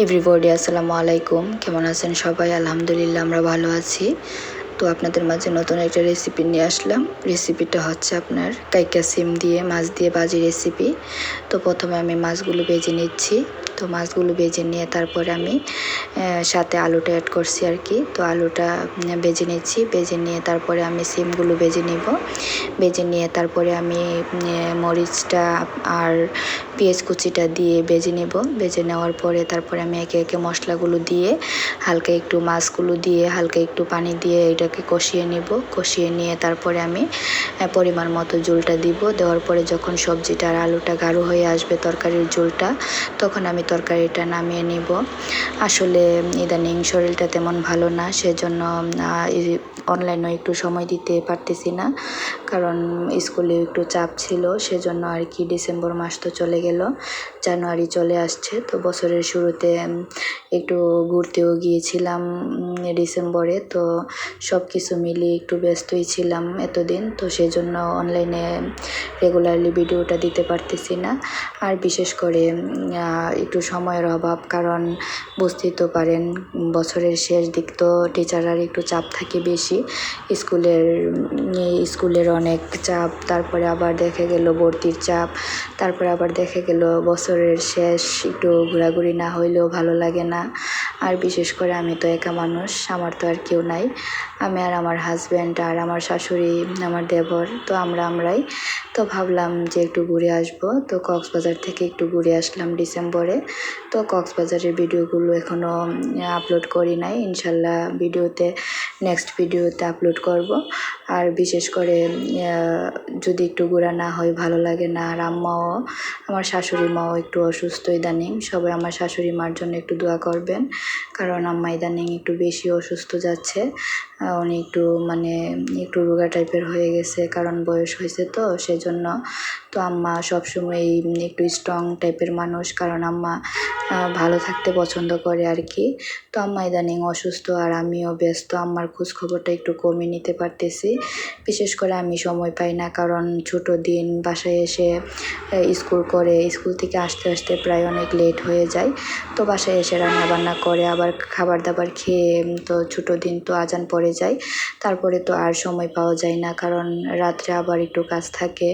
Everybody আসসালামু আলাইকুম। কেমন আছেন সবাই? আলহামদুলিল্লাহ আমরা ভালো আছি। তো আপনাদের মাঝে নতুন একটা রেসিপি নিয়ে আসলাম। রেসিপিটা হচ্ছে আপনার কাইকা সিম দিয়ে মাছ দিয়ে ভাজি রেসিপি। তো প্রথমে আমি মাছগুলো ভেজে নিচ্ছি। তো মাছগুলো ভেজে নিয়ে তারপরে আমি সাথে আলুটা অ্যাড করছি আর কি। তো আলুটা ভেজে নিচ্ছি, ভেজে নিয়ে তারপরে আমি সিমগুলো ভেজে নিব। ভেজে নিয়ে তারপরে আমি মরিচটা আর পেঁয়াজ কুচিটা দিয়ে ভেজে নেব। ভেজে নেওয়ার পরে তারপরে আমি একে একে মশলাগুলো দিয়ে হালকা একটু মাছগুলো দিয়ে হালকা একটু পানি দিয়ে এটাকে কষিয়ে নেব। কষিয়ে নিয়ে তারপরে আমি পরিমাণ মতো ঝোলটা দিব। দেওয়ার পরে যখন সবজিটা আর আলুটা গাঢ় হয়ে আসবে তরকারির ঝোলটা, তখন আমি তরকারিটা নামিয়ে নিব। আসলে ইদানিং শরীরটা তেমন ভালো না, সেজন্য অনলাইনেও একটু সময় দিতে পারতেছি না, কারণ স্কুলে একটু চাপ ছিল, সেজন্য আর কি। ডিসেম্বর মাস তো চলে গেল, জানুয়ারি চলে আসছে। তো বছরের শুরুতে একটু ঘুরতেও গিয়েছিলাম ডিসেম্বরে। তো সব কিছু মিলিয়ে একটু ব্যস্তই ছিলাম এতদিন, তো সেজন্য অনলাইনে রেগুলারলি ভিডিওটা দিতে পারতেছি না। আর বিশেষ করে একটু সময়ের অভাব, কারণ বুঝতেই তো পারেন বছরের শেষ দিক, তো টিচাররা একটু চাপ থাকে বেশি। স্কুলের অনেক চাপ, তারপরে আবার দেখা গেল ভর্তির চাপ, তারপরে আবার দেখা গেল বছরের শেষ, একটু ঘোরাঘুরি না হইলেও ভালো লাগে না। আর বিশেষ করে আমি তো একা মানুষ, আমার তো আর কেউ নাই। আমি আর আমার হাজব্যান্ড আর আমার শাশুড়ি, আমার দেবর, তো আমরাই। তো ভাবলাম যে একটু ঘুরে আসবো। তো কক্সবাজার থেকে একটু ঘুরে আসলাম ডিসেম্বরে। তো কক্সবাজারের ভিডিওগুলো এখনও আপলোড করি নাই, ইনশাল্লাহ নেক্সট ভিডিওতে আপলোড করব। আর বিশেষ করে যদি একটু ঘোরা না হয় ভালো লাগে না। আর আমার শাশুড়ি মাও একটু অসুস্থ ইদানিং। সবাই আমার শাশুড়ি মার জন্য একটু দোয়া করবেন, কারণ আম্মা ইদানিং একটু বেশি অসুস্থ যাচ্ছে। উনি একটু রোগা টাইপের হয়ে গেছে, কারণ বয়স হয়েছে তো সেজন্য। তো আম্মা সবসময় একটু স্ট্রং টাইপের মানুষ, কারণ আম্মা ভালো থাকতে পছন্দ করে আর কি। তো আম্মা ইদানিং অসুস্থ আর আমিও ব্যস্ত, আম্মার খোঁজ খবরটা একটু কমই নিতে পারতেছি। বিশেষ করে আমি সময় পাই না, কারণ ছোট দিন বাসায় এসে স্কুল থেকে আসতে আসতে প্রায় অনেক লেট হয়ে যায়। তো বাসায় এসে রান্না বান্না করে আবার খাবার দাবার খেয়ে, তো ছোট দিন তো আজান পড়ে যায়, তারপরে তো আর সময় পাওয়া যায় না, কারণ রাত্রে আবার একটু কাজ থাকে,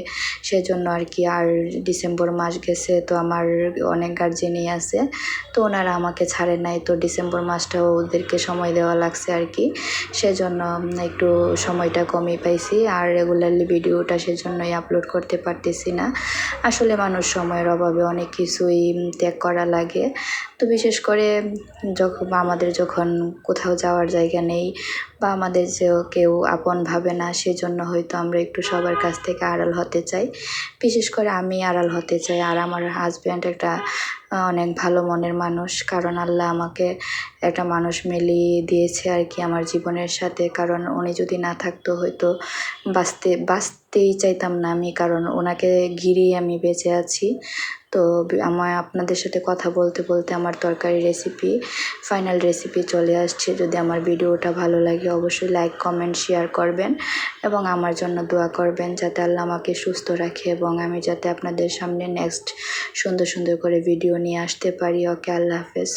সেজন্য আর কি। আর ডিসেম্বর মাস গেছে, তো আমার অনেক গার্জেনই আছে, তো ওনারা আমাকে ছাড়ে নাই। তো ডিসেম্বর মাসটাও ওদেরকে সময় দেওয়া লাগছে আর কি, সেজন্য একটু সময়টা কমই পাইছি। আর রেগুলারলি ভিডিওটা সেজন্যই আপলোড করতে পারতেছি না। আসলে মানুষ সময়ের অভাবে অনেক কিছুই ত্যাগ করা লাগে। তো বিশেষ করে আমাদের যখন কোথাও যাওয়ার জায়গা নেই, বা আমাদের যে কেউ আপন ভাবে না, সেজন্য হয়তো আমরা একটু সবার কাছ থেকে আড়াল হতে চাই। বিশেষ করে আমি আড়াল হতে চাই। আর আমার হাজব্যান্ড একটা অনেক ভালো মনের মানুষ, কারণ আল্লাহ আমাকে একটা মানুষ মিলিয়ে দিয়েছে আর কি আমার জীবনের সাথে। কারণ উনি যদি না থাকতো হয়তো বাঁচতেই চাইতাম না আমি, কারণ ওনাকে ঘিরেই আমি বেঁচে আছি। তো আপনাদের সাথে কথা বলতে বলতে আমার তরকারি ফাইনাল রেসিপি চলে আসছে। যদি আমার ভিডিওটা ভালো লাগে অবশ্যই লাইক কমেন্ট শেয়ার করবেন, এবং আমার জন্য দোয়া করবেন যাতে আল্লাহ আমাকে সুস্থ রাখে, এবং আমি যাতে আপনাদের সামনে নেক্সট সুন্দর সুন্দর করে ভিডিও নিয়ে আসতে পারি। ওকে, আল্লাহ হাফেজ।